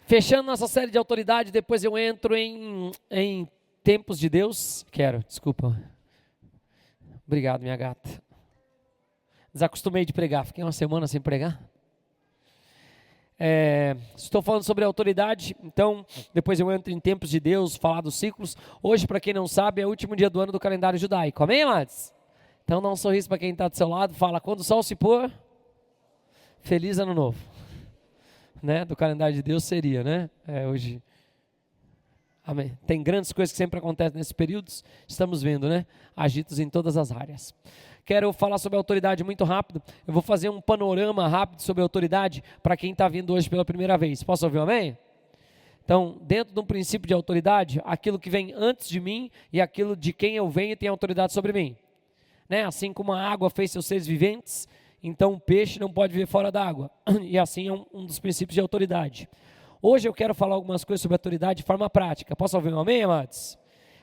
Fechando nossa série de autoridade, depois eu entro em tempos de Deus. Desculpa. Obrigado, minha gata. Desacostumei de pregar, fiquei uma semana sem pregar. Estou falando sobre autoridade, então depois eu entro em tempos de Deus, falar dos ciclos. Hoje, para quem não sabe, é o último dia do ano do calendário judaico, amém, amados? Então dá um sorriso para quem está do seu lado, fala, quando o sol se pôr, feliz ano novo. Né? Do calendário de Deus seria, né? Hoje, amém. Tem grandes coisas que sempre acontecem nesses períodos, estamos vendo, né? Agitos em todas as áreas. Quero falar sobre autoridade muito rápido. Eu vou fazer um panorama rápido sobre autoridade para quem está vindo hoje pela primeira vez. Posso ouvir um amém? Então, dentro de um princípio de autoridade, aquilo que vem antes de mim e aquilo de quem eu venho tem autoridade sobre mim. Né? Assim como a água fez seus seres viventes, então o peixe não pode viver fora da água. E assim é um dos princípios de autoridade. Hoje eu quero falar algumas coisas sobre autoridade de forma prática. Posso ouvir um amém, amados?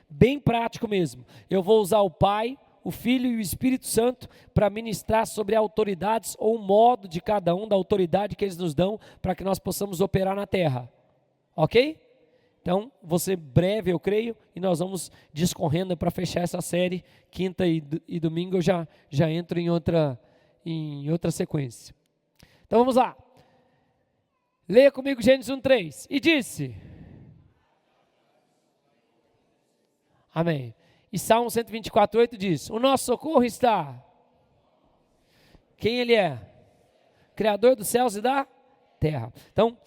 Bem prático mesmo. Eu vou usar o Pai, o Filho e o Espírito Santo para ministrar sobre autoridades ou o modo de cada um da autoridade que eles nos dão para que nós possamos operar na terra. Ok? Então, vou ser breve, eu creio, e nós vamos discorrendo para fechar essa série. Quinta e domingo eu já entro em outra sequência. Então vamos lá. Leia comigo Gênesis 1:3. E disse. Amém. E Salmo 124:8 diz: o nosso socorro está. Quem ele é? Criador dos céus e da terra. Então,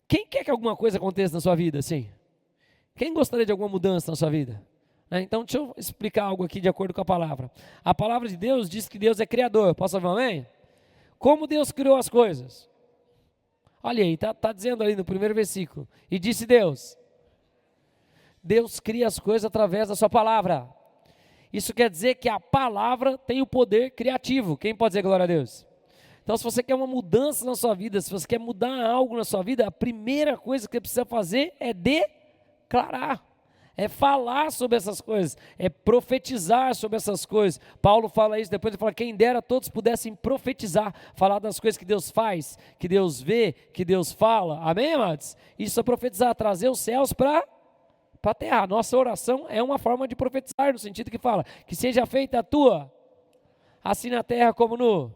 quem quer que alguma coisa aconteça na sua vida assim? Quem gostaria de alguma mudança na sua vida? Então deixa eu explicar algo aqui de acordo com a palavra. A palavra de Deus diz que Deus é criador. Posso ouvir um amém? Como Deus criou as coisas? Olha aí, está dizendo ali no primeiro versículo. E disse Deus. Deus cria as coisas através da sua palavra. Isso quer dizer que a palavra tem o poder criativo. Quem pode dizer glória a Deus? Então, se você quer uma mudança na sua vida, se você quer mudar algo na sua vida, a primeira coisa que você precisa fazer é declarar. É falar sobre essas coisas, é profetizar sobre essas coisas. Paulo fala isso, depois ele fala, quem dera todos pudessem profetizar, falar das coisas que Deus faz, que Deus vê, que Deus fala. Amém, amados? Isso é profetizar, trazer os céus para a terra. Nossa oração é uma forma de profetizar, no sentido que fala, que seja feita a tua, assim na terra como no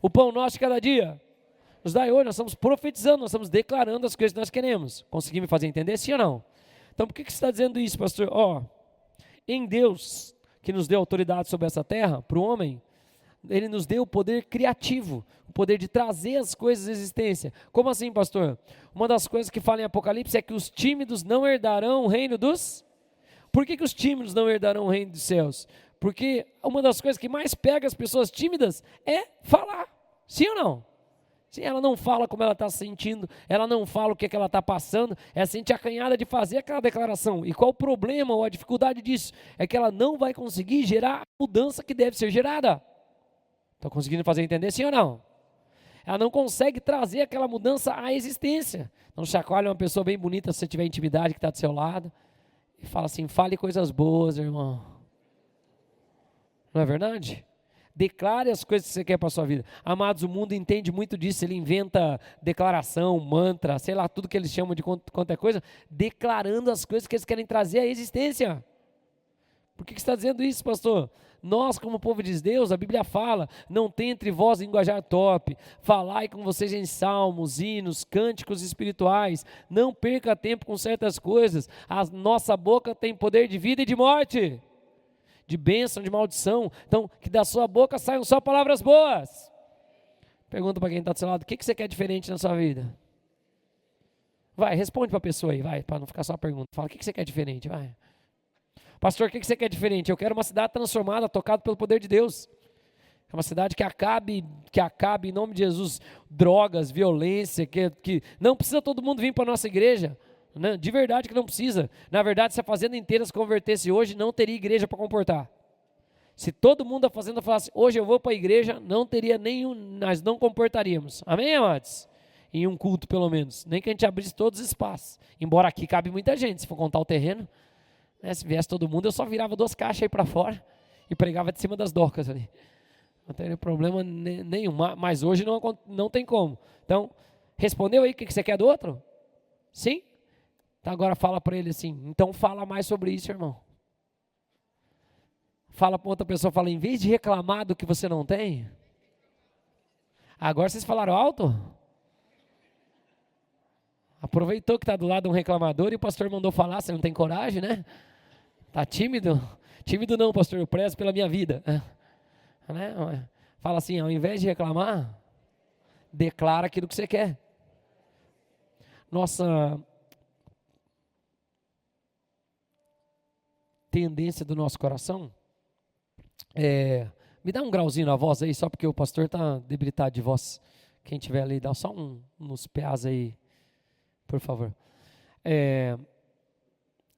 o pão nosso de cada dia. Nos dai hoje, nós estamos profetizando, nós estamos declarando as coisas que nós queremos. Consegui me fazer entender, sim ou não? Então, por que você está dizendo isso, pastor? Em Deus, que nos deu autoridade sobre essa terra, para o homem, Ele nos deu o poder criativo, o poder de trazer as coisas à existência. Como assim, pastor? Uma das coisas que fala em Apocalipse é que os tímidos não herdarão o reino dos... Por que os tímidos não herdarão o reino dos céus? Porque uma das coisas que mais pega as pessoas tímidas é falar. Sim ou não? Sim, ela não fala como ela está se sentindo, ela não fala o que ela está passando, ela se sente acanhada de fazer aquela declaração. E qual o problema ou a dificuldade disso? É que ela não vai conseguir gerar a mudança que deve ser gerada. Está conseguindo fazer entender, sim ou não? Ela não consegue trazer aquela mudança à existência. Então chacoalha uma pessoa bem bonita, se você tiver intimidade que está do seu lado, e fala assim, fale coisas boas, irmão. Não é verdade? Declare as coisas que você quer para a sua vida. Amados, o mundo entende muito disso, ele inventa declaração, mantra, sei lá, tudo que eles chamam de qualquer coisa, declarando as coisas que eles querem trazer à existência. Por que você está dizendo isso, pastor? Nós, como povo de Deus, a Bíblia fala, não tem entre vós linguajar torpe, falai com vocês em salmos, hinos, cânticos espirituais, não perca tempo com certas coisas, a nossa boca tem poder de vida e de morte, de bênção, de maldição. Então, que da sua boca saiam só palavras boas. Pergunta para quem está do seu lado, o que você quer diferente na sua vida? Vai, responde para a pessoa aí, vai, para não ficar só a pergunta. Fala, o que você quer diferente, vai. Pastor, o que você quer diferente? Eu quero uma cidade transformada, tocada pelo poder de Deus. É uma cidade que acabe em nome de Jesus, drogas, violência, que não precisa todo mundo vir para a nossa igreja. De verdade que não precisa. Na verdade, se a fazenda inteira se convertesse hoje, não teria igreja para comportar. Se todo mundo da fazenda falasse, hoje eu vou para a igreja, não teria nenhum, nós não comportaríamos. Amém, amados? Em um culto, pelo menos. Nem que a gente abrisse todos os espaços. Embora aqui cabe muita gente, se for contar o terreno. Se viesse todo mundo, eu só virava 2 caixas aí para fora e pregava de cima das docas ali. Não teria problema nenhum, mas hoje não tem como. Então, Respondeu aí o que você quer do outro? Sim? Então agora fala para ele assim, então fala mais sobre isso, irmão. Fala para outra pessoa, fala, em vez de reclamar do que você não tem, agora vocês falaram alto? Aproveitou que está do lado um reclamador e o pastor mandou falar, você não tem coragem, né? Tá tímido? Tímido não, pastor, eu prezo pela minha vida. Né? Fala assim, ao invés de reclamar, declara aquilo que você quer. Nossa tendência do nosso coração me dá um grauzinho na voz aí, só porque o pastor está debilitado de voz. Quem tiver ali, dá só uns pés aí, por favor.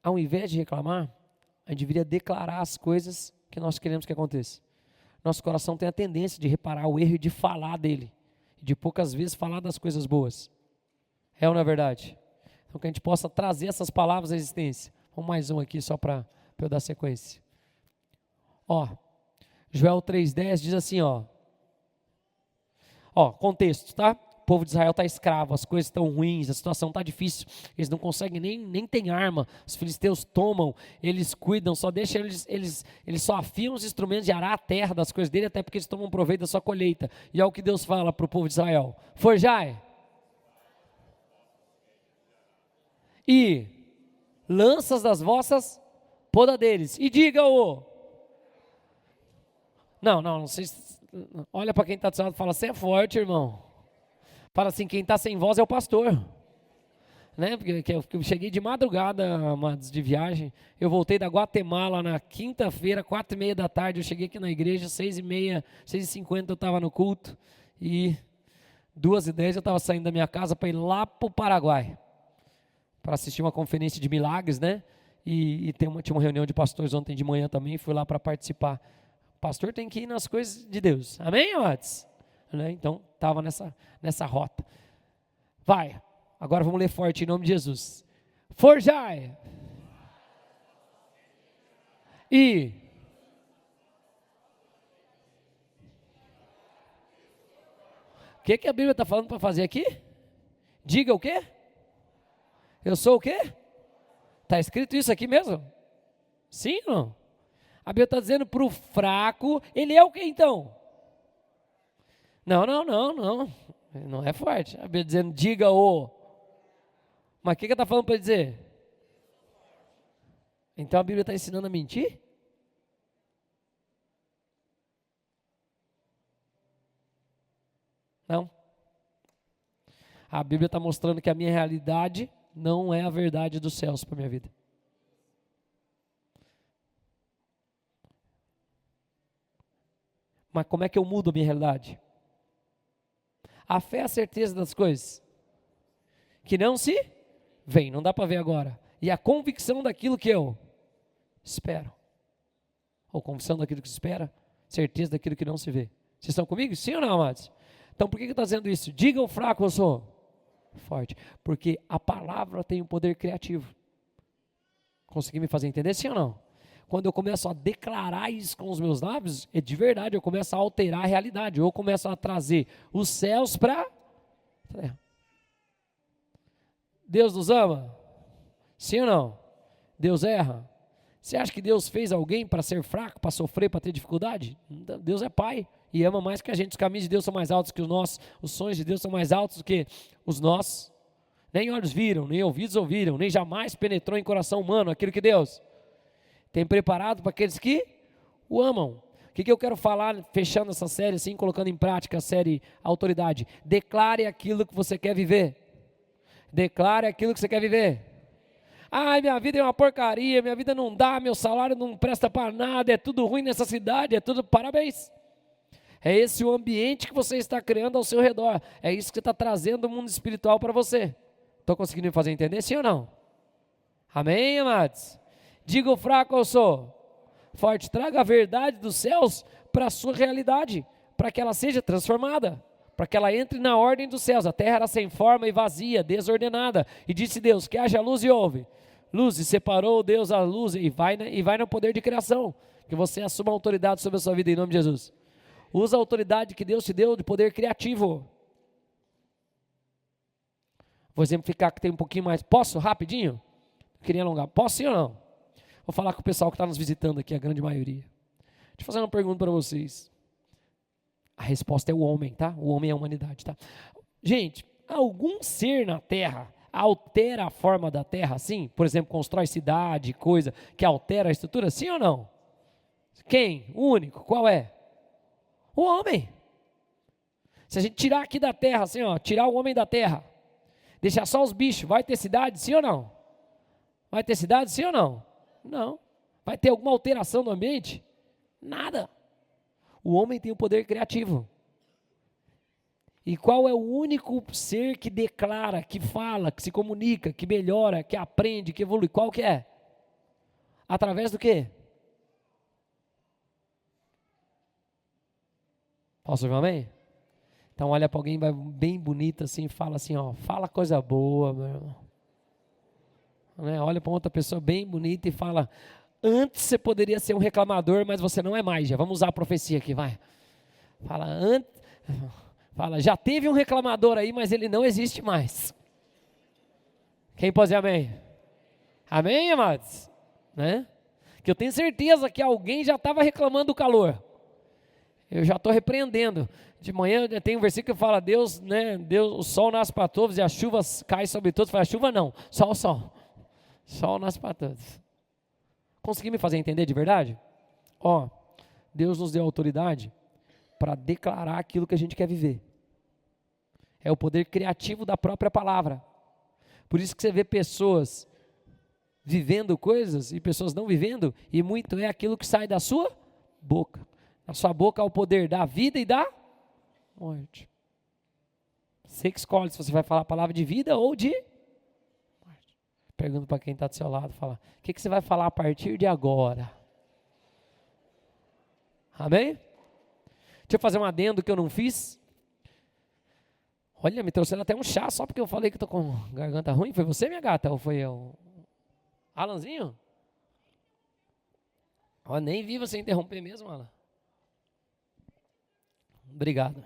Ao invés de reclamar, a gente deveria declarar as coisas que nós queremos que aconteça. Nosso coração tem a tendência de reparar o erro e de falar dele, de poucas vezes falar das coisas boas. É ou não é verdade? Então que a gente possa trazer essas palavras à existência. Vamos mais um aqui só para eu dar sequência. Joel 3,10 diz assim, contexto, tá? O povo de Israel está escravo, as coisas estão ruins, a situação está difícil, eles não conseguem nem tem arma, os filisteus tomam, eles cuidam, só deixam eles só afiam os instrumentos de arar a terra das coisas dele, até porque eles tomam proveito da sua colheita. E é o que Deus fala para o povo de Israel: forjai e lanças das vossas podadeiras, e diga-o. Não sei, olha para quem está do seu lado e fala, você é forte, irmão. Fala assim, quem está sem voz é o pastor. Né? Porque eu cheguei de madrugada, amados, de viagem. Eu voltei da Guatemala na quinta-feira, 4:30 da tarde. Eu cheguei aqui na igreja, 6:30, 6:50 eu estava no culto. E 2:10 eu estava saindo da minha casa para ir lá para o Paraguai, para assistir uma conferência de milagres, né? E tinha uma reunião de pastores ontem de manhã também, fui lá para participar. Pastor tem que ir nas coisas de Deus, amém, amados? Né? Então, estava nessa rota. Vai, agora vamos ler forte em nome de Jesus. Forjai e o que a Bíblia está falando para fazer aqui? Diga o quê? Eu sou o quê? Está escrito isso aqui mesmo? Sim ou não? A Bíblia está dizendo para o fraco, ele é o que então? Não é forte. A Bíblia dizendo, diga-o. Mas o que está falando para ele dizer? Então a Bíblia está ensinando a mentir? Não. A Bíblia está mostrando que a minha realidade não é a verdade dos céus para a minha vida. Mas como é que eu mudo a minha realidade? A fé é a certeza das coisas que não se veem, não dá para ver agora. E a convicção daquilo que eu espero. Ou convicção daquilo que se espera, certeza daquilo que não se vê. Vocês estão comigo? Sim ou não, amados? Então por que está dizendo isso? Diga o fraco, eu sou forte. Porque a palavra tem um poder criativo. Consegui me fazer entender, sim ou não? Quando eu começo a declarar isso com os meus lábios, é de verdade, eu começo a alterar a realidade, eu começo a trazer os céus para a terra. Deus nos ama? Sim ou não? Deus erra? Você acha que Deus fez alguém para ser fraco, para sofrer, para ter dificuldade? Deus é Pai e ama mais que a gente. Os caminhos de Deus são mais altos que os nossos, os sonhos de Deus são mais altos do que os nossos. Nem olhos viram, nem ouvidos ouviram, nem jamais penetrou em coração humano aquilo que Deus tem preparado para aqueles que o amam. O que eu quero falar, fechando essa série assim, colocando em prática a série Autoridade? Declare aquilo que você quer viver. Declare aquilo que você quer viver. Ai, minha vida é uma porcaria, minha vida não dá, meu salário não presta para nada, é tudo ruim nessa cidade, é tudo, parabéns. É esse o ambiente que você está criando ao seu redor. É isso que você está trazendo o mundo espiritual para você. Estou conseguindo me fazer entender, sim ou não? Amém, amados? Diga o fraco, eu sou forte. Traga a verdade dos céus para a sua realidade, para que ela seja transformada, para que ela entre na ordem dos céus. A terra era sem forma e vazia, desordenada, e disse Deus, que haja luz, e houve luz, e separou Deus a luz, e vai no poder de criação, que você assuma a autoridade sobre a sua vida em nome de Jesus. Usa a autoridade que Deus te deu de poder criativo. Vou exemplificar que tem um pouquinho mais. Posso, rapidinho? Queria alongar. Posso sim ou não? Vou falar com o pessoal que está nos visitando aqui, a grande maioria. Deixa eu fazer uma pergunta para vocês. A resposta é o homem, tá? O homem é a humanidade, tá? Gente, algum ser na Terra altera a forma da Terra, sim? Por exemplo, constrói cidade, coisa que altera a estrutura, sim ou não? Quem? O único. Qual é? O homem. Se a gente tirar aqui da Terra, assim, ó, tirar o homem da Terra, deixar só os bichos, vai ter cidade, sim ou não? Vai ter cidade, sim ou não? Não. Vai ter alguma alteração no ambiente? Nada. O homem tem o poder criativo. E qual é o único ser que declara, que fala, que se comunica, que melhora, que aprende, que evolui? Qual que é? Através do quê? Posso ouvir um amém? Então olha para alguém bem bonito assim e fala assim, ó, fala coisa boa, meu irmão. Né? Olha para outra pessoa bem bonita e fala, antes você poderia ser um reclamador, mas você não é mais. Já vamos usar a profecia aqui, vai. Fala, já teve um reclamador aí, mas ele não existe mais. Quem pode dizer amém? Amém, amados? Né? Que eu tenho certeza que alguém já estava reclamando do calor. Eu já estou repreendendo. De manhã tem um versículo que fala, Deus, né, Deus, o sol nasce para todos e a chuva cai sobre todos. Fala, chuva não, só o sol. Sol nasce para todos. Consegui me fazer entender de verdade? Ó, Deus nos deu autoridade para declarar aquilo que a gente quer viver. É o poder criativo da própria palavra. Por isso que você vê pessoas vivendo coisas e pessoas não vivendo, e muito é aquilo que sai da sua boca. Na sua boca há o poder da vida e da morte. Você que escolhe se você vai falar a palavra de vida ou de morte. Pergunta para quem está do seu lado, fala, o que você vai falar a partir de agora? Amém? Deixa eu fazer um adendo que eu não fiz. Olha, me trouxeram até um chá só porque eu falei que estou com garganta ruim. Foi você, minha gata? Ou foi eu? Alanzinho? Ó, nem vi você interromper mesmo, Alan. Obrigado.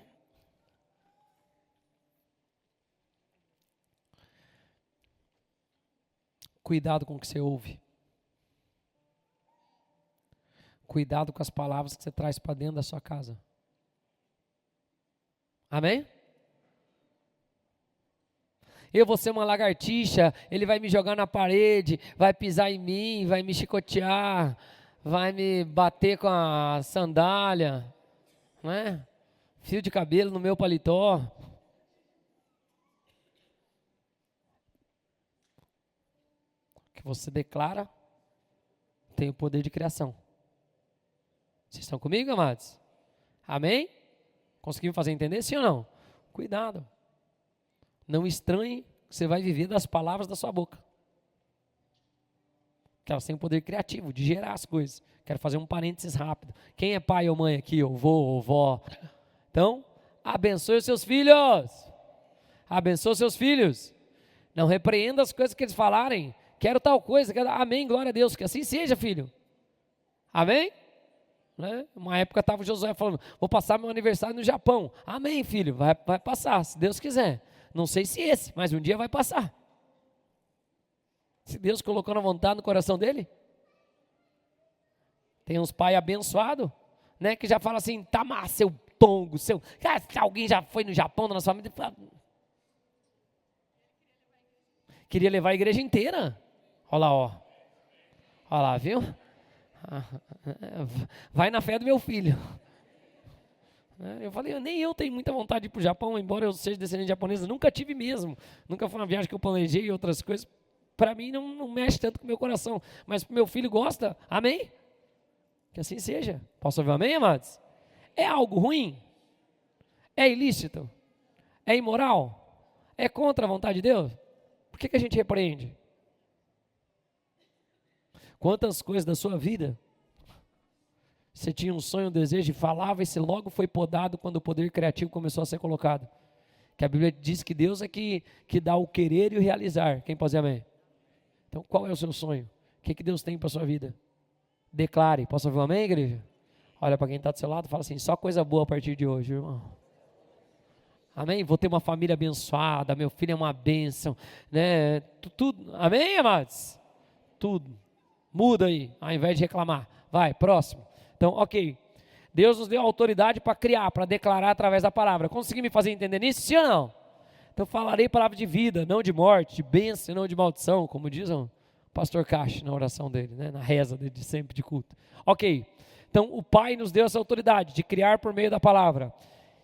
Cuidado com o que você ouve. Cuidado com as palavras que você traz para dentro da sua casa. Amém? Eu vou ser uma lagartixa, ele vai me jogar na parede, vai pisar em mim, vai me chicotear, vai me bater com a sandália, não é? Fio de cabelo no meu paletó. Que você declara tem o poder de criação. Vocês estão comigo, amados? Amém? Conseguiu fazer entender, sim ou não? Cuidado. Não estranhe que você vai viver das palavras da sua boca. Que elas têm o poder criativo de gerar as coisas. Quero fazer um parênteses rápido. Quem é pai ou mãe aqui, ou vô ou vó? Então, abençoe os seus filhos. Abençoe os seus filhos. Não repreenda as coisas que eles falarem. Quero tal coisa. Amém, glória a Deus. Que assim seja, filho. Amém? Né? Uma época estava o Josué falando, vou passar meu aniversário no Japão. Amém, filho, vai passar, se Deus quiser. Não sei se esse, mas um dia vai passar. Se Deus colocou na vontade no coração dele. Tem uns pais abençoados, né, que já falam assim, tá massa, seu tongo, seu... alguém já foi no Japão, na nossa família. Queria levar a igreja inteira. Olha lá, ó. Olha lá, viu? Vai na fé do meu filho. Eu falei, nem eu tenho muita vontade de ir para o Japão, embora eu seja descendente de japonesa, nunca tive mesmo. Nunca foi uma viagem que eu planejei e outras coisas. Para mim não mexe tanto com o meu coração. Mas para o meu filho gosta, amém? Que assim seja. Posso ouvir um amém, amados? É algo ruim? É ilícito? É imoral? É contra a vontade de Deus? Por que a gente repreende? Quantas coisas da sua vida você tinha um sonho, um desejo e falava, e se logo foi podado quando o poder criativo começou a ser colocado? Que a Bíblia diz que Deus é que dá o querer e o realizar. Quem pode dizer amém? Então qual é o seu sonho? O que Deus tem para a sua vida? Declare. Posso ouvir um amém, igreja? Olha para quem está do seu lado e fala assim, só coisa boa a partir de hoje, irmão. Amém? Vou ter uma família abençoada, meu filho é uma bênção, né? Tudo, amém, amados? Tudo. Muda aí, ao invés de reclamar. Vai, próximo. Então, ok. Deus nos deu autoridade para criar, para declarar através da palavra. Consegui me fazer entender nisso? Sim ou não? Então, falarei palavra de vida, não de morte, de bênção, não de maldição, como diz o pastor Caixa na oração dele, né? Na reza dele de sempre de culto. Ok. Então, o Pai nos deu essa autoridade de criar por meio da palavra.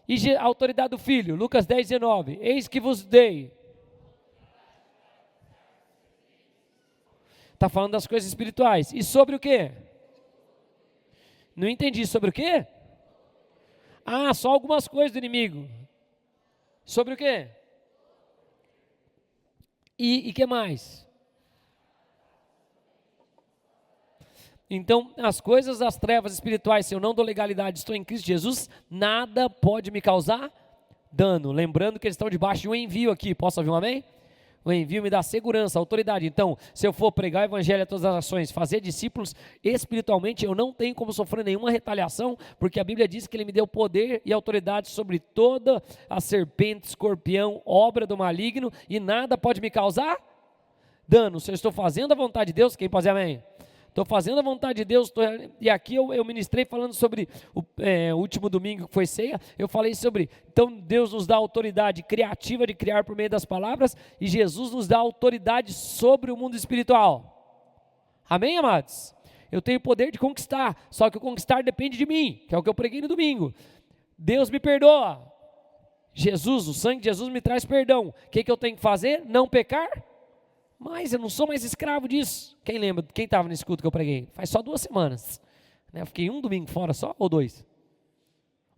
E a autoridade do Filho, Lucas 10, 19. Eis que vos dei. Está falando das coisas espirituais. E sobre o quê? Não entendi. Sobre o quê? Ah, só algumas coisas do inimigo. Sobre o quê? E que mais? Então, as coisas das trevas espirituais, se eu não dou legalidade, estou em Cristo Jesus, nada pode me causar dano. Lembrando que eles estão debaixo de um envio aqui. Posso ouvir um amém? O envio me dá segurança, autoridade. Então, se eu for pregar o evangelho a todas as nações, fazer discípulos espiritualmente, eu não tenho como sofrer nenhuma retaliação, porque a Bíblia diz que Ele me deu poder e autoridade sobre toda a serpente, escorpião, obra do maligno, e nada pode me causar dano. Se eu estou fazendo a vontade de Deus, quem pode dizer amém? Estou fazendo a vontade de Deus, e aqui eu ministrei falando sobre o último domingo que foi ceia, eu falei sobre, então Deus nos dá autoridade criativa de criar por meio das palavras, e Jesus nos dá autoridade sobre o mundo espiritual. Amém, amados? Eu tenho poder de conquistar, só que o conquistar depende de mim, que é o que eu preguei no domingo. Deus me perdoa, Jesus, o sangue de Jesus me traz perdão. O que eu tenho que fazer? Não pecar? Mas eu não sou mais escravo disso. Quem lembra? Quem estava nesse culto que eu preguei? Faz só 2 semanas. Eu fiquei um domingo fora só, ou 2?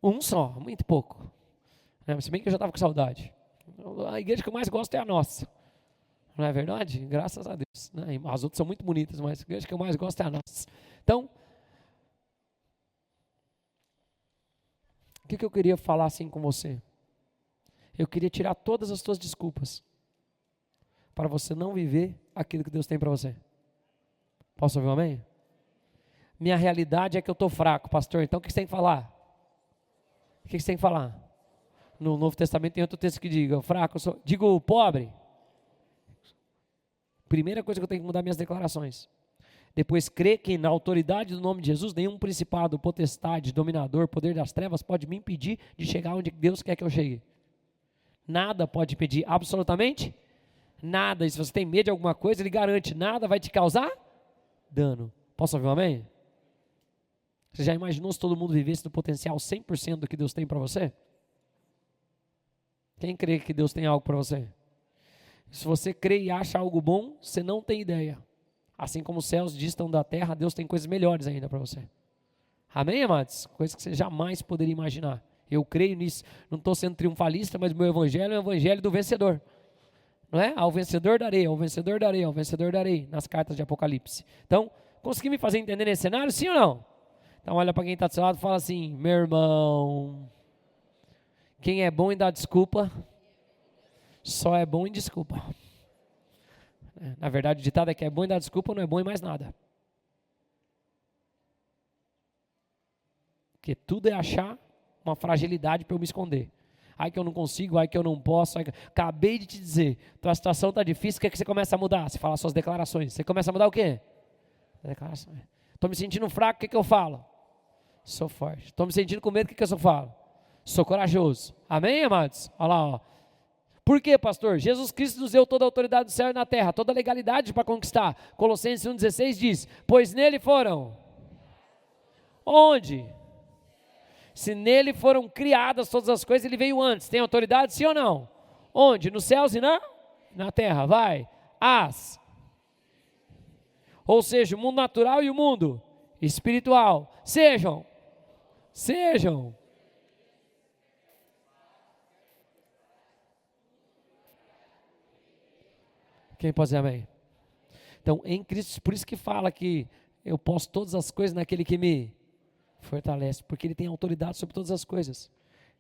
Um só, muito pouco. Se bem que eu já estava com saudade. A igreja que eu mais gosto é a nossa. Não é verdade? Graças a Deus. As outras são muito bonitas, mas a igreja que eu mais gosto é a nossa. Então, o que eu queria falar assim com você? Eu queria tirar todas as tuas desculpas para você não viver aquilo que Deus tem para você. Posso ouvir um amém? Minha realidade é que eu estou fraco, pastor. Então o que você tem que falar? O que você tem que falar? No Novo Testamento tem outro texto que diga, fraco, digo pobre. Primeira coisa que eu tenho que mudar minhas declarações. Depois, crer que na autoridade do nome de Jesus, nenhum principado, potestade, dominador, poder das trevas pode me impedir de chegar onde Deus quer que eu chegue. Nada pode impedir, absolutamente nada. E se você tem medo de alguma coisa, Ele garante, nada vai te causar dano. Posso ouvir um amém? Você já imaginou se todo mundo vivesse no potencial 100% do que Deus tem para você? Quem crê que Deus tem algo para você? Se você crê e acha algo bom, você não tem ideia. Assim como os céus distam da terra, Deus tem coisas melhores ainda para você. Amém, amados? Coisas que você jamais poderia imaginar. Eu creio nisso. Não estou sendo triunfalista, mas o meu evangelho é o evangelho do vencedor. Não é? Ao vencedor darei, ao vencedor darei, ao vencedor darei, nas cartas de Apocalipse. Então, consegui me fazer entender nesse cenário, sim ou não? Então olha para quem está do seu lado e fala assim, meu irmão, quem é bom em dar desculpa, só é bom em desculpa. Na verdade o ditado é que é bom em dar desculpa, não é bom em mais nada. Porque tudo é achar uma fragilidade para eu me esconder. Ai que eu não consigo, ai que eu não posso. Acabei de te dizer, tua situação está difícil, o que é que você começa a mudar? Você fala suas declarações. Você começa a mudar o quê? Declarações. Estou me sentindo fraco, o que eu falo? Sou forte. Estou me sentindo com medo, o que eu só falo? Sou corajoso. Amém, amados? Olha lá, ó. Por quê, pastor? Jesus Cristo nos deu toda a autoridade do céu e na terra, toda a legalidade para conquistar. Colossenses 1,16 diz, pois nele foram. Onde? Se nele foram criadas todas as coisas, ele veio antes. Tem autoridade, sim ou não? Onde? Nos céus e na terra. Vai. Ou seja, o mundo natural e o mundo espiritual. Sejam. Quem pode dizer amém? Então, em Cristo, por isso que fala que eu posso todas as coisas naquele que me fortalece, porque Ele tem autoridade sobre todas as coisas.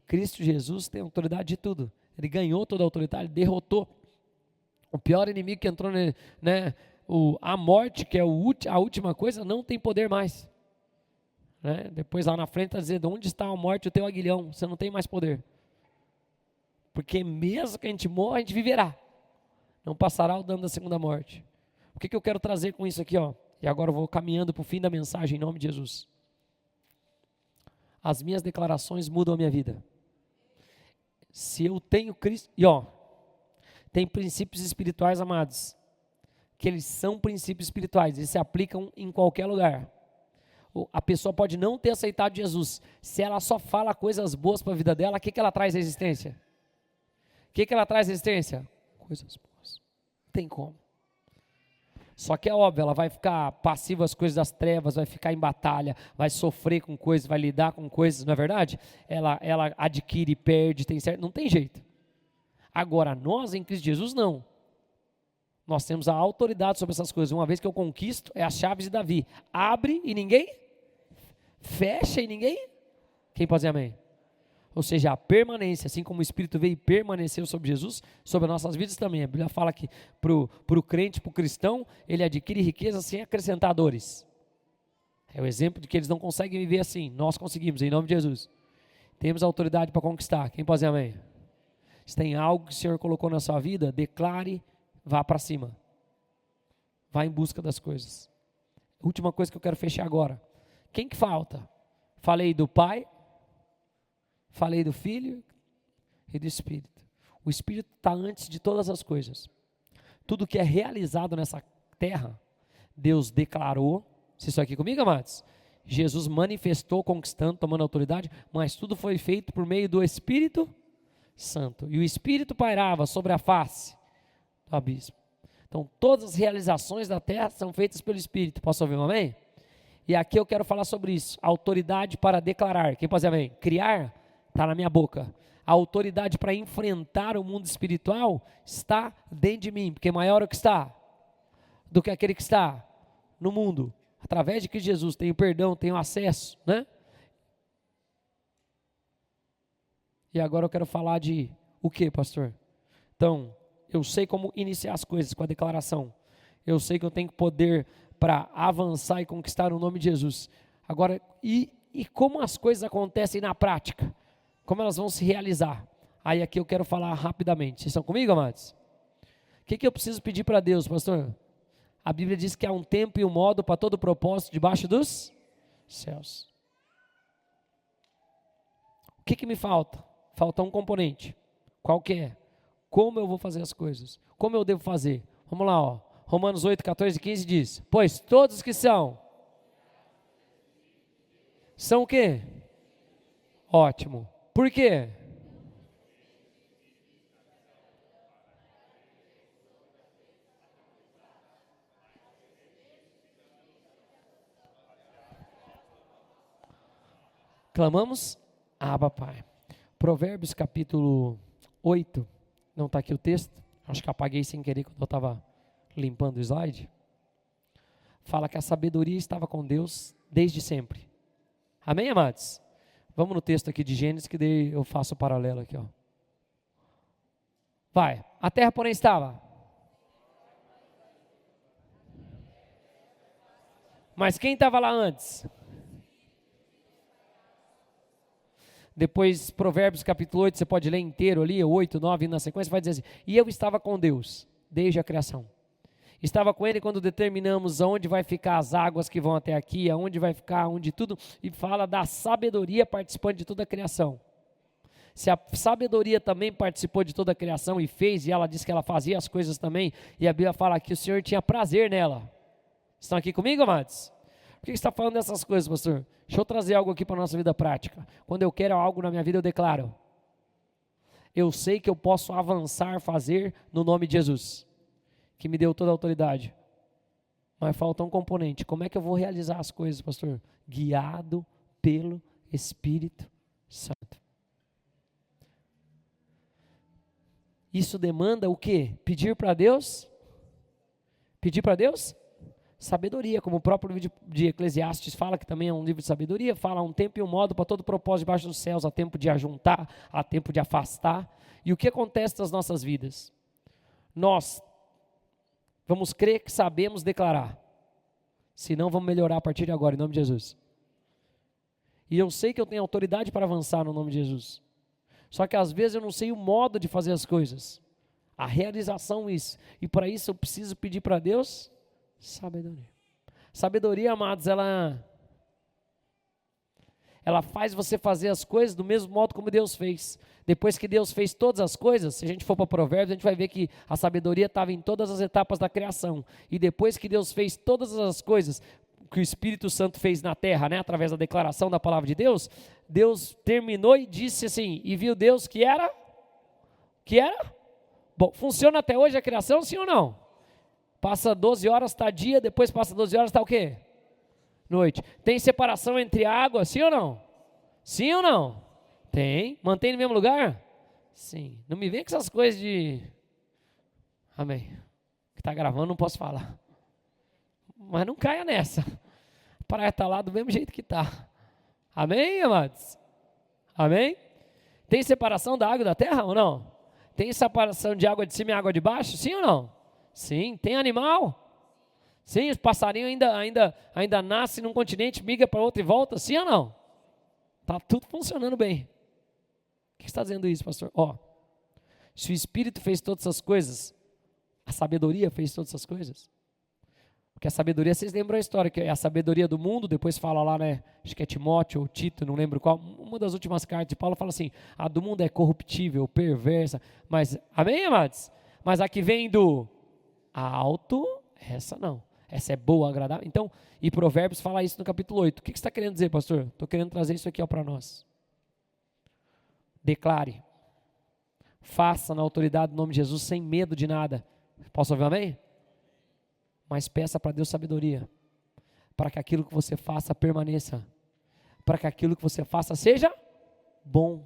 Cristo Jesus tem autoridade de tudo. Ele ganhou toda a autoridade, derrotou o pior inimigo que entrou, né? A morte, que é a última coisa, não tem poder mais. Né? Depois lá na frente está dizendo, onde está a morte, o teu aguilhão? Você não tem mais poder. Porque mesmo que a gente morra, a gente viverá. Não passará o dano da segunda morte. O que eu quero trazer com isso aqui, ó? E agora eu vou caminhando para o fim da mensagem em nome de Jesus. As minhas declarações mudam a minha vida. Se eu tenho Cristo, e ó, tem princípios espirituais, amados, que eles são princípios espirituais, eles se aplicam em qualquer lugar. A pessoa pode não ter aceitado Jesus, se ela só fala coisas boas para a vida dela, o que ela traz à existência? O que ela traz à existência? Coisas boas. Não tem como. Só que é óbvio, ela vai ficar passiva às coisas das trevas, vai ficar em batalha, vai sofrer com coisas, vai lidar com coisas, não é verdade? Ela adquire, perde, tem certo, não tem jeito. Agora, nós em Cristo Jesus, não. Nós temos a autoridade sobre essas coisas. Uma vez que eu conquisto, é as chaves de Davi. Abre e ninguém fecha e ninguém. Quem pode dizer amém? Ou seja, a permanência, assim como o Espírito veio e permaneceu sobre Jesus, sobre as nossas vidas também. A Bíblia fala que para o crente, para o cristão, ele adquire riqueza sem acrescentar dores. É o exemplo de que eles não conseguem viver assim. Nós conseguimos, em nome de Jesus. Temos autoridade para conquistar. Quem pode dizer amém? Se tem algo que o Senhor colocou na sua vida, declare, vá para cima. Vá em busca das coisas. Última coisa que eu quero fechar agora. Quem que falta? Falei do Pai, falei do Filho e do Espírito. O Espírito está antes de todas as coisas. Tudo que é realizado nessa terra, Deus declarou. Vocês estão aqui comigo, amados? Jesus manifestou, conquistando, tomando autoridade, mas tudo foi feito por meio do Espírito Santo. E o Espírito pairava sobre a face do abismo. Então, todas as realizações da terra são feitas pelo Espírito. Posso ouvir um amém? E aqui eu quero falar sobre isso. Autoridade para declarar. Quem pode dizer amém? Criar está na minha boca. A autoridade para enfrentar o mundo espiritual está dentro de mim. Porque maior é o que está do que aquele que está no mundo. Através de Cristo Jesus, tenho perdão, tenho acesso, né? E agora eu quero falar de o que, pastor? Então, eu sei como iniciar as coisas com a declaração. Eu sei que eu tenho poder para avançar e conquistar o nome de Jesus. Agora, e como as coisas acontecem na prática? Como elas vão se realizar? Aí aqui eu quero falar rapidamente. Vocês estão comigo, amados? O que eu preciso pedir para Deus, pastor? A Bíblia diz que há um tempo e um modo para todo propósito debaixo dos céus. O que me falta? Falta um componente. Qual que é? Como eu vou fazer as coisas? Como eu devo fazer? Vamos lá, ó. Romanos 8, 14 e 15 diz: pois todos que são o quê? Ótimo. Por quê? Clamamos, Abba, Pai. Provérbios capítulo 8, não está aqui o texto, acho que apaguei sem querer quando eu estava limpando o slide. Fala que a sabedoria estava com Deus desde sempre. Amém, amados? Vamos no texto aqui de Gênesis, que daí eu faço o paralelo aqui, ó. Vai, a terra porém estava. Mas quem estava lá antes? Depois, Provérbios capítulo 8, você pode ler inteiro ali, 8, 9, na sequência, vai dizer assim: e eu estava com Deus, desde a criação. Estava com Ele quando determinamos aonde vai ficar as águas que vão até aqui, aonde vai ficar, onde tudo, e fala da sabedoria participante de toda a criação. Se a sabedoria também participou de toda a criação e fez, e ela disse que ela fazia as coisas também, e a Bíblia fala que o Senhor tinha prazer nela. Estão aqui comigo, amados? Por que você está falando dessas coisas, pastor? Deixa eu trazer algo aqui para a nossa vida prática. Quando eu quero algo na minha vida, eu declaro. Eu sei que eu posso avançar, fazer no nome de Jesus, que me deu toda a autoridade. Mas falta um componente. Como é que eu vou realizar as coisas, pastor? Guiado pelo Espírito Santo. Isso demanda o quê? Pedir para Deus? Pedir para Deus? Sabedoria, como o próprio livro de Eclesiastes fala, que também é um livro de sabedoria, fala um tempo e um modo para todo propósito debaixo dos céus, há tempo de ajuntar, há tempo de afastar. E o que acontece nas nossas vidas? Nós vamos crer que sabemos declarar, senão vamos melhorar a partir de agora, em nome de Jesus. E eu sei que eu tenho autoridade para avançar no nome de Jesus. Só que às vezes eu não sei o modo de fazer as coisas. A realização isso. E para isso eu preciso pedir para Deus sabedoria. Sabedoria, amados, ela faz você fazer as coisas do mesmo modo como Deus fez. Depois que Deus fez todas as coisas, se a gente for para Provérbios, a gente vai ver que a sabedoria estava em todas as etapas da criação. E depois que Deus fez todas as coisas que o Espírito Santo fez na terra, né, através da declaração da palavra de Deus, Deus terminou e disse assim, e viu Deus que era? Bom, funciona até hoje a criação, sim ou não? Passa 12 horas, está dia, depois passa 12 horas, está o quê? Noite. Tem separação entre água, sim ou não? Sim ou não? Tem. Mantém no mesmo lugar? Sim. Não me vem com essas coisas de... Amém. Que está gravando, não posso falar. Mas não caia nessa. A praia está lá do mesmo jeito que está. Amém, amados? Amém? Tem separação da água e da terra ou não? Tem separação de água de cima e água de baixo? Sim ou não? Sim. Tem animal? Sim, os passarinhos ainda nascem num continente, migra para outro e volta, sim ou não? Está tudo funcionando bem. O que está dizendo isso, pastor? Se o Espírito fez todas essas coisas, a sabedoria fez todas essas coisas. Porque a sabedoria, vocês lembram a história, que é a sabedoria do mundo, depois fala lá, né, acho que é Timóteo ou Tito, não lembro qual, uma das últimas cartas de Paulo fala assim, a do mundo é corruptível, perversa, mas, amém, amados? Mas a que vem do alto, essa não. Essa é boa, agradável. Então, e Provérbios fala isso no capítulo 8. O que você está querendo dizer, pastor? Estou querendo trazer isso aqui para nós. Declare. Faça na autoridade do nome de Jesus, sem medo de nada. Posso ouvir amém? Mas peça para Deus sabedoria. Para que aquilo que você faça permaneça. Para que aquilo que você faça seja bom.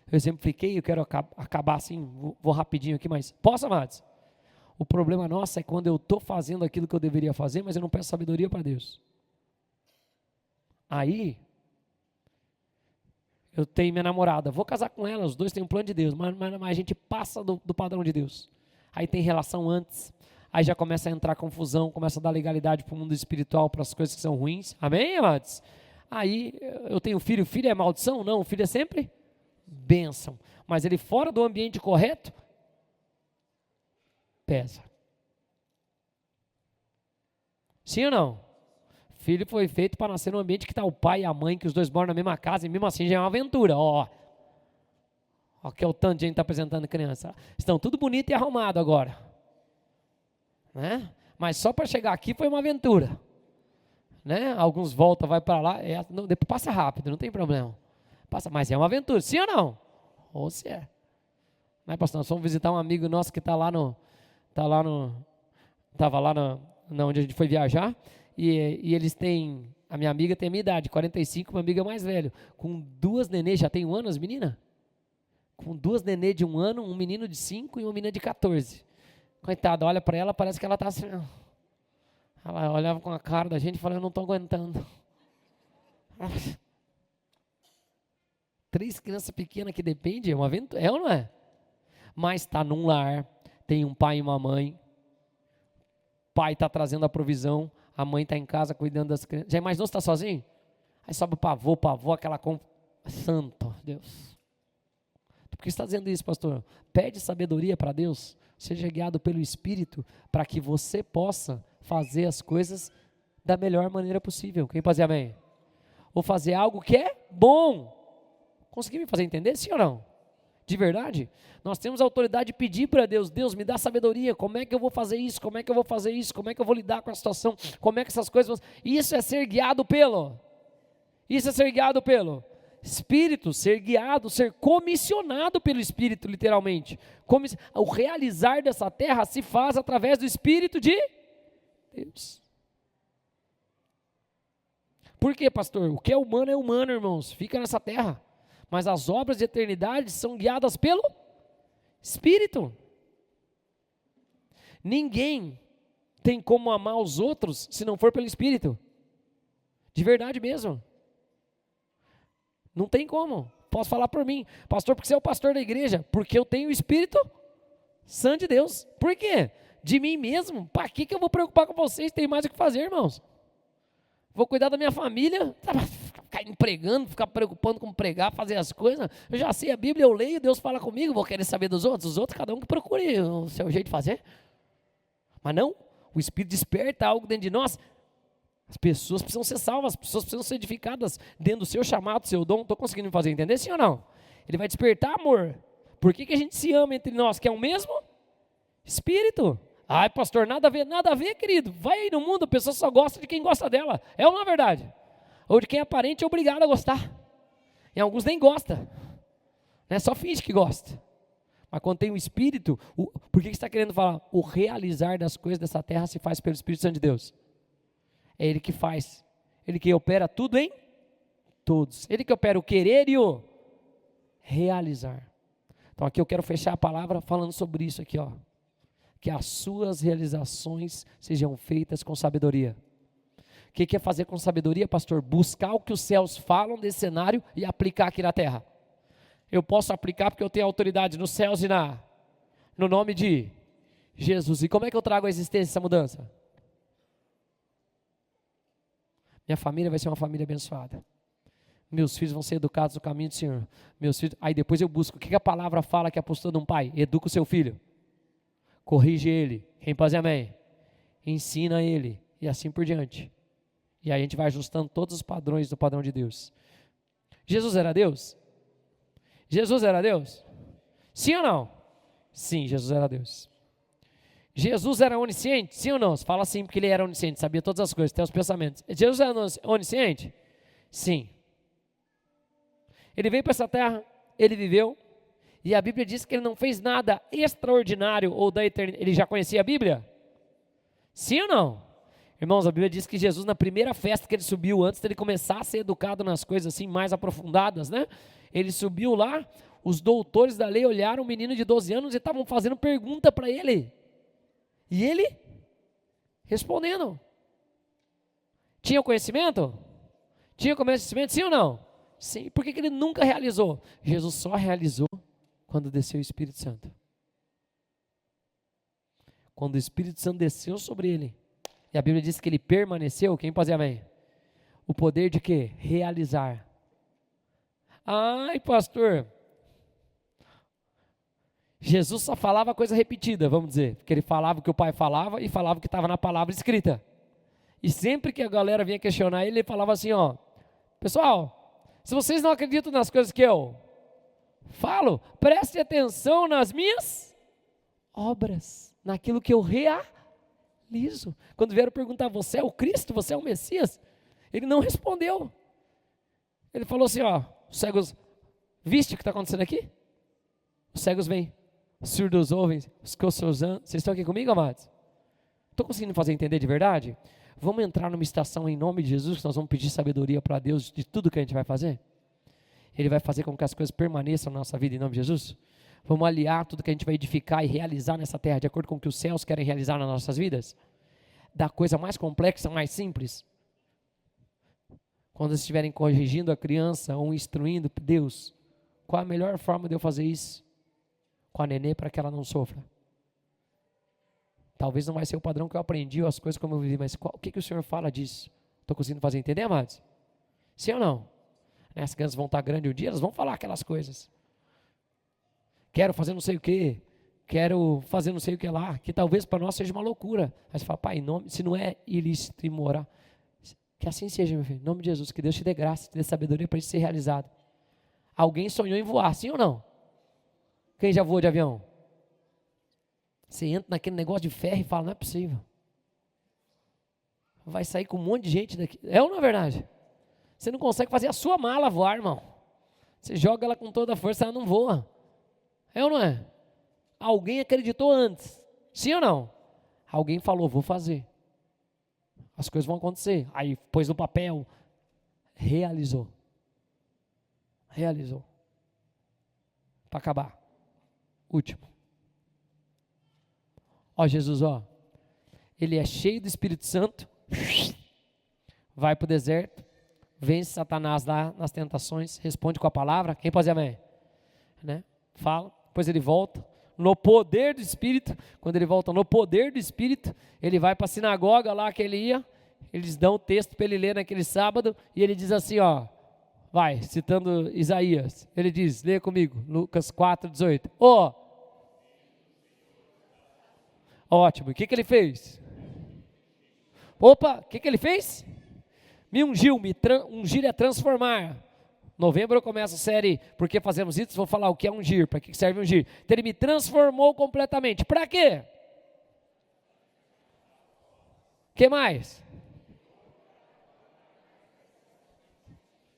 Eu exemplifiquei, eu quero acabar assim, vou rapidinho aqui, mas posso, amados? O problema nosso é quando eu estou fazendo aquilo que eu deveria fazer, mas eu não peço sabedoria para Deus. Aí, eu tenho minha namorada, vou casar com ela, os dois têm um plano de Deus, mas a gente passa do padrão de Deus. Aí tem relação antes, aí já começa a entrar confusão, começa a dar legalidade para o mundo espiritual, para as coisas que são ruins. Amém, amados? Aí, eu tenho filho é maldição? Não, o filho é sempre bênção. Mas ele fora do ambiente correto, pesa. Sim ou não? Filho foi feito para nascer num ambiente que está o pai e a mãe, que os dois moram na mesma casa, e mesmo assim já é uma aventura. Ó que é o tanto de gente está apresentando criança. Estão tudo bonito e arrumado agora. Né? Mas só para chegar aqui foi uma aventura. Né? Alguns voltam, vai para lá, depois passa rápido, não tem problema. Mas é uma aventura, sim ou não? Ou se é. Mas, pastor, nós fomos visitar um amigo nosso que estava lá onde a gente foi viajar, e eles têm, a minha amiga tem a minha idade, 45, uma amiga mais velha, com 2 nenês, já tem 1 ano as meninas? Com 2 nenês de 1 ano, um menino de 5 e uma menina de 14. Coitada, olha para ela, parece que ela está assim, ela olhava com a cara da gente e falava, eu não estou aguentando. 3 crianças pequenas que dependem, é uma aventura, é ou não é? Mas está num lar, tem um pai e uma mãe, o pai está trazendo a provisão, a mãe está em casa cuidando das crianças. Já imaginou se está sozinho? Aí sobe para avô, aquela santo, Deus. Por que você está dizendo isso, pastor? Pede sabedoria para Deus, seja guiado pelo Espírito, para que você possa fazer as coisas da melhor maneira possível. Quem pode dizer amém? Ou fazer algo que é bom. Conseguiu me fazer entender, sim ou não? De verdade, nós temos a autoridade de pedir para Deus, Deus me dá sabedoria, como é que eu vou fazer isso, como é que eu vou fazer isso, como é que eu vou lidar com a situação, como é que essas coisas vão... Isso é ser guiado pelo Espírito, ser guiado, ser comissionado pelo Espírito, literalmente. O realizar dessa terra se faz através do Espírito de Deus. Por quê, pastor? O que é humano, irmãos, fica nessa terra. Mas as obras de eternidade são guiadas pelo Espírito. Ninguém tem como amar os outros se não for pelo Espírito. De verdade mesmo. Não tem como. Posso falar por mim. Pastor, porque você é o pastor da igreja? Porque eu tenho o Espírito Santo de Deus. Por quê? De mim mesmo. Para que eu vou preocupar com vocês? Tem mais o que fazer, irmãos. Vou cuidar da minha família. ficar empregando, ficar preocupando com pregar, fazer as coisas. Eu já sei a Bíblia, eu leio, Deus fala comigo, vou querer saber dos outros. Os outros, cada um que procure o seu jeito de fazer. Mas não, o Espírito desperta algo dentro de nós. As pessoas precisam ser salvas, as pessoas precisam ser edificadas dentro do seu chamado, do seu dom. Estou conseguindo me fazer entender, sim ou não? Ele vai despertar amor. Por que a gente se ama entre nós? Que é o mesmo Espírito. Ai, pastor, nada a ver, querido. Vai aí no mundo, a pessoa só gosta de quem gosta dela. É ou não é verdade? Ou de quem é parente é obrigado a gostar. E alguns nem gostam. Né? Só finge que gosta. Mas quando tem o Espírito, por que você está querendo falar? O realizar das coisas dessa terra se faz pelo Espírito Santo de Deus. É Ele que faz. Ele que opera tudo em todos. Ele que opera o querer e o realizar. Então aqui eu quero fechar a palavra falando sobre isso aqui, ó. Que as suas realizações sejam feitas com sabedoria. O que é fazer com sabedoria, pastor? Buscar o que os céus falam desse cenário e aplicar aqui na terra. Eu posso aplicar porque eu tenho autoridade nos céus e no nome de Jesus. E como é que eu trago à existência essa mudança? Minha família vai ser uma família abençoada. Meus filhos vão ser educados no caminho do Senhor. Meus filhos, aí depois eu busco. O que a palavra fala que é a postura de um pai? Educa o seu filho. Corrige ele. Quem pode dizer amém? Ensina ele. E assim por diante. E aí a gente vai ajustando todos os padrões do padrão de Deus. Jesus era Deus? Jesus era Deus? Sim ou não? Sim, Jesus era Deus. Jesus era onisciente? Sim ou não? Você fala sim porque ele era onisciente, sabia todas as coisas, tem os pensamentos. Jesus era onisciente? Sim. Ele veio para essa terra, ele viveu, e a Bíblia diz que ele não fez nada extraordinário ou da eternidade. Ele já conhecia a Bíblia? Sim ou não? Irmãos, a Bíblia diz que Jesus, na primeira festa que ele subiu, antes de ele começar a ser educado nas coisas assim mais aprofundadas, né? Ele subiu lá, os doutores da lei olharam um menino de 12 anos e estavam fazendo pergunta para ele. E ele respondendo. Tinha conhecimento? Tinha conhecimento, sim ou não? Sim. Por que ele nunca realizou? Jesus só realizou quando desceu o Espírito Santo. Quando o Espírito Santo desceu sobre ele, e a Bíblia diz que ele permaneceu, quem pode dizer amém? O poder de quê? Realizar. Ai, pastor, Jesus só falava coisa repetida, vamos dizer, porque ele falava o que o Pai falava e falava o que estava na palavra escrita. E sempre que a galera vinha questionar ele, ele falava assim, ó, pessoal, se vocês não acreditam nas coisas que eu falo, preste atenção nas minhas obras, naquilo que eu realizo. Quando vieram perguntar, você é o Cristo, você é o Messias? Ele não respondeu. Ele falou assim, ó, os cegos, viste o que está acontecendo aqui? Os cegos vêm, os surdos ouvem, os coços andam. Vocês estão aqui comigo, amados? Estou conseguindo fazer entender de verdade? Vamos entrar numa estação em nome de Jesus, que nós vamos pedir sabedoria para Deus de tudo que a gente vai fazer? Ele vai fazer com que as coisas permaneçam na nossa vida em nome de Jesus? Vamos aliar tudo que a gente vai edificar e realizar nessa terra, de acordo com o que os céus querem realizar nas nossas vidas? Da coisa mais complexa, mais simples. Quando estiverem corrigindo a criança ou instruindo, Deus, qual a melhor forma de eu fazer isso? Com a nenê para que ela não sofra. Talvez não vai ser o padrão que eu aprendi, ou as coisas como eu vivi, mas o que o Senhor fala disso? Estou conseguindo fazer entender, amados? Sim ou não? As crianças vão estar grandes um dia, elas vão falar aquelas coisas. Quero fazer não sei o que, quero fazer não sei o que lá, que talvez para nós seja uma loucura. Mas fala, pai, se não é ilícito e imoral, que assim seja, meu filho, em nome de Jesus, que Deus te dê graça, te dê sabedoria para isso ser realizado. Alguém sonhou em voar, sim ou não? Quem já voou de avião? Você entra naquele negócio de ferro e fala, não é possível. Vai sair com um monte de gente daqui. É ou não é verdade? Você não consegue fazer a sua mala voar, irmão. Você joga ela com toda a força, ela não voa. É ou não é? Alguém acreditou antes. Sim ou não? Alguém falou, vou fazer. As coisas vão acontecer. Aí pôs no papel. Realizou. Realizou. Para acabar. Último. Ó Jesus, ó. Ele é cheio do Espírito Santo. Vai para o deserto. Vence Satanás lá nas tentações. Responde com a palavra. Quem pode dizer amém? Né? Fala. Depois ele volta. No poder do Espírito. Quando ele volta no poder do Espírito, ele vai para a sinagoga lá que ele ia. Eles dão o texto para ele ler naquele sábado. E ele diz assim, ó. vai, citando Isaías, ele diz, leia comigo, Lucas 4:18. Ótimo, o que ele fez? Opa, o que ele fez? Me ungiu, ungir é transformar. Novembro eu começo a série, por que fazemos isso? Vou falar o que é ungir, para que serve ungir. Então ele me transformou completamente, para quê? O que mais?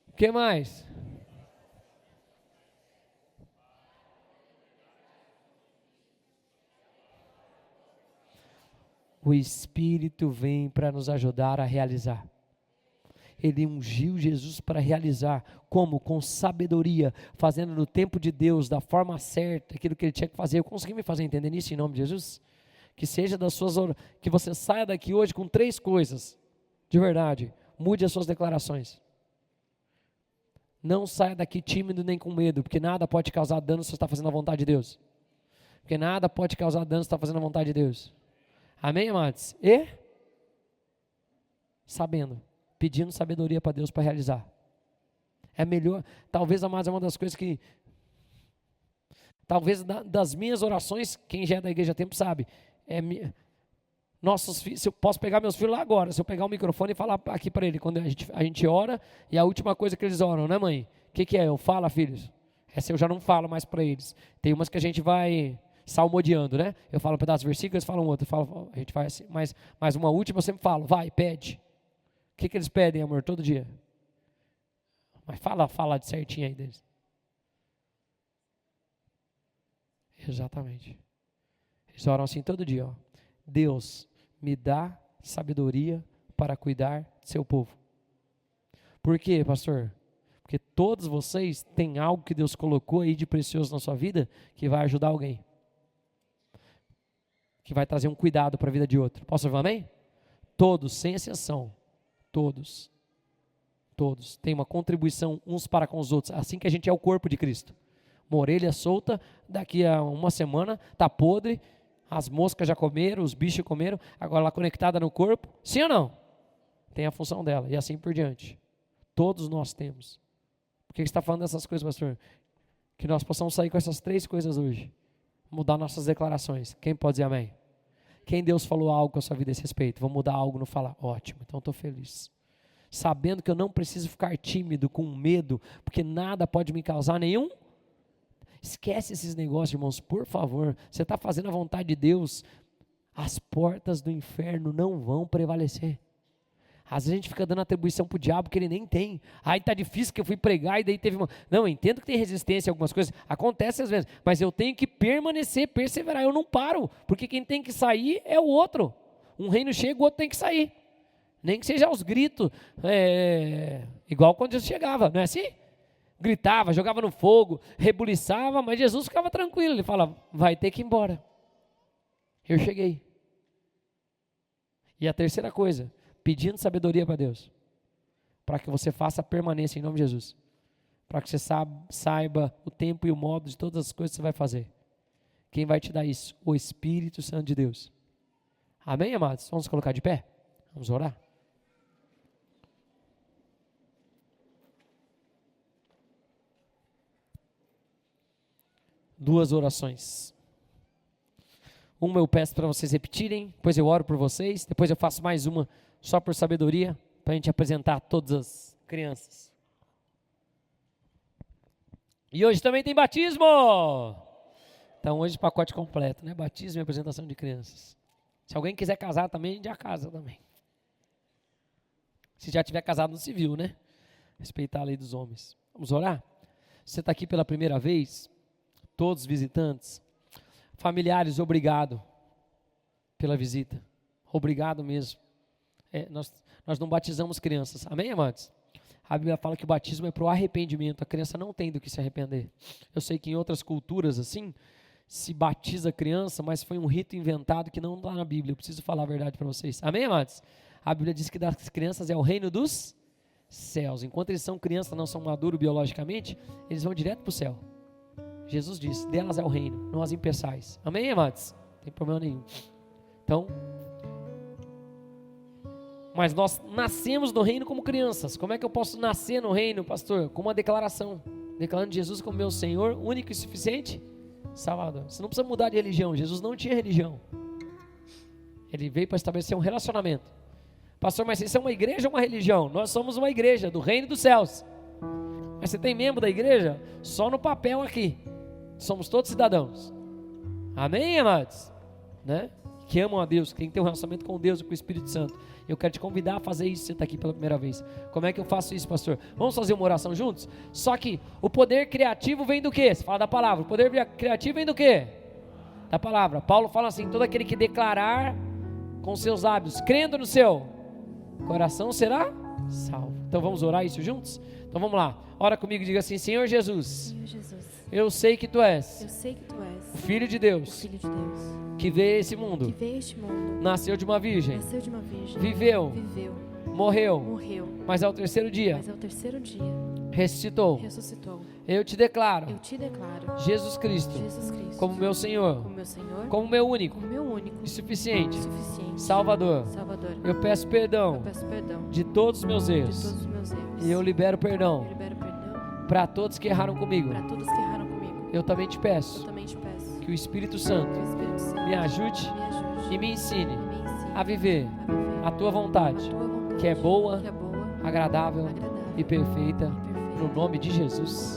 O que mais? O Espírito vem para nos ajudar a realizar. Ele ungiu Jesus para realizar. Como? Com sabedoria, fazendo no tempo de Deus, da forma certa, aquilo que ele tinha que fazer. Eu consegui me fazer entender nisso em nome de Jesus? Que seja das suas, que você saia daqui hoje com 3 coisas, de verdade. Mude as suas declarações. Não saia daqui tímido nem com medo, porque nada pode causar dano se você está fazendo a vontade de Deus. Porque nada pode causar dano se você está fazendo a vontade de Deus. Amém, amados? E? Sabendo. Pedindo sabedoria para Deus para realizar. É melhor, talvez, amados, é uma das coisas que, talvez das minhas orações, quem já é da igreja há tempo sabe, nossos filhos, se eu posso pegar meus filhos lá agora, se eu pegar o microfone e falar aqui para ele, quando a gente ora, e a última coisa que eles oram, né, mãe? O que é? Eu falo, filhos? Essa eu já não falo mais para eles. Tem umas que a gente vai salmodiando, né? Eu falo um pedaço de versículo, eles falam outro, a gente vai assim, mas uma última eu sempre falo, vai, pede. O que eles pedem, amor, todo dia? Mas fala de certinho aí deles. Exatamente. Eles oram assim todo dia, ó. Deus, me dá sabedoria para cuidar do seu povo. Por quê, pastor? Porque todos vocês têm algo que Deus colocou aí de precioso na sua vida que vai ajudar alguém. Que vai trazer um cuidado para a vida de outro. Posso ouvir um amém? Todos, sem exceção. Todos têm uma contribuição uns para com os outros, assim que a gente é o corpo de Cristo. Uma orelha solta, daqui a uma semana está podre, as moscas já comeram, os bichos comeram, agora ela conectada no corpo, sim ou não? Tem a função dela, e assim por diante. Todos nós temos. Por que você está falando dessas coisas, pastor? Que nós possamos sair com essas 3 coisas hoje, mudar nossas declarações. Quem pode dizer amém? Quem Deus falou algo com a sua vida a esse respeito? Vou mudar algo no falar. Ótimo, então estou feliz. Sabendo que eu não preciso ficar tímido, com medo, porque nada pode me causar nenhum. Esquece esses negócios, irmãos, por favor. Você está fazendo a vontade de Deus, as portas do inferno não vão prevalecer. Às vezes a gente fica dando atribuição para o diabo que ele nem tem. Aí está difícil que eu fui pregar e daí teve uma... Não, eu entendo que tem resistência a algumas coisas, acontece às vezes, mas eu tenho que permanecer, perseverar, eu não paro, porque quem tem que sair é o outro. Um reino chega, o outro tem que sair. Nem que seja aos gritos, igual quando Jesus chegava, não é assim? Gritava, jogava no fogo, rebuliçava, mas Jesus ficava tranquilo, ele falava, vai ter que ir embora. Eu cheguei. E a terceira coisa, pedindo sabedoria para Deus, para que você faça a permanência em nome de Jesus, para que você saiba o tempo e o modo de todas as coisas que você vai fazer. Quem vai te dar isso? O Espírito Santo de Deus. Amém, amados? Vamos colocar de pé? Vamos orar? Duas orações. Uma eu peço para vocês repetirem, depois eu oro por vocês, depois eu faço mais uma só por sabedoria, para a gente apresentar todas as crianças. E hoje também tem batismo! Então hoje pacote completo, né? Batismo e apresentação de crianças. Se alguém quiser casar também, já casa também. Se já tiver casado no civil, né? Respeitar a lei dos homens. Vamos orar? Você está aqui pela primeira vez, todos visitantes, familiares, obrigado pela visita. Obrigado mesmo. Nós não batizamos crianças. Amém, amados? A Bíblia fala que o batismo é para o arrependimento. A criança não tem do que se arrepender. Eu sei que em outras culturas assim, se batiza a criança, mas foi um rito inventado que não está na Bíblia. Eu preciso falar a verdade para vocês. Amém, amados? A Bíblia diz que das crianças é o reino dos céus. Enquanto eles são crianças, não são maduros biologicamente, eles vão direto para o céu. Jesus disse, delas é o reino, não as impeçais. Amém, amados? Não tem problema nenhum. Então, Mas nós nascemos no reino como crianças. Como é que eu posso nascer no reino, pastor? Com uma declaração. Declarando Jesus como meu Senhor, único e suficiente Salvador. Você não precisa mudar de religião. Jesus não tinha religião. Ele veio para estabelecer um relacionamento. Pastor, mas isso é uma igreja ou uma religião? Nós somos uma igreja do reino dos céus. Mas você tem membro da igreja? Só no papel aqui. Somos todos cidadãos. Amém, amados? Né? Que amam a Deus, que tem que ter um relacionamento com Deus e com o Espírito Santo. Eu quero te convidar a fazer isso, você está aqui pela primeira vez. Como é que eu faço isso, pastor? Vamos fazer uma oração juntos? Só que o poder criativo vem do quê? Você fala da palavra. O poder criativo vem do quê? Da palavra. Paulo fala assim, todo aquele que declarar com seus lábios, crendo no seu coração, será salvo. Então vamos orar isso juntos? Então vamos lá. Ora comigo e diga assim, Senhor Jesus, Senhor Jesus, eu sei que Tu és eu sei que Tu és o Filho de o Deus, Filho de Deus, que veio a esse que mundo, veio a este mundo, nasceu de uma virgem, nasceu de uma virgem, viveu, morreu, morreu, mas ao terceiro dia mas ao terceiro dia ressuscitou. ressuscitou. Eu te declaro Eu te declaro Jesus Cristo Jesus Cristo como meu Senhor, como meu Senhor, como meu único como meu único e suficiente e suficiente Salvador. Salvador. Eu peço Eu perdão peço perdão de todos os meus de erros todos os meus erros. e eu libero Eu perdão libero perdão para todos que erraram comigo. para todos que erraram comigo. Eu também te Eu peço também te peço que o Espírito Santo que o Espírito Santo me ajude me ajude e me ensine e me ensine a viver a viver a tua vontade, a tua vontade, que é boa, que é boa, agradável agradável e perfeita, e perfeita. no nome de Jesus.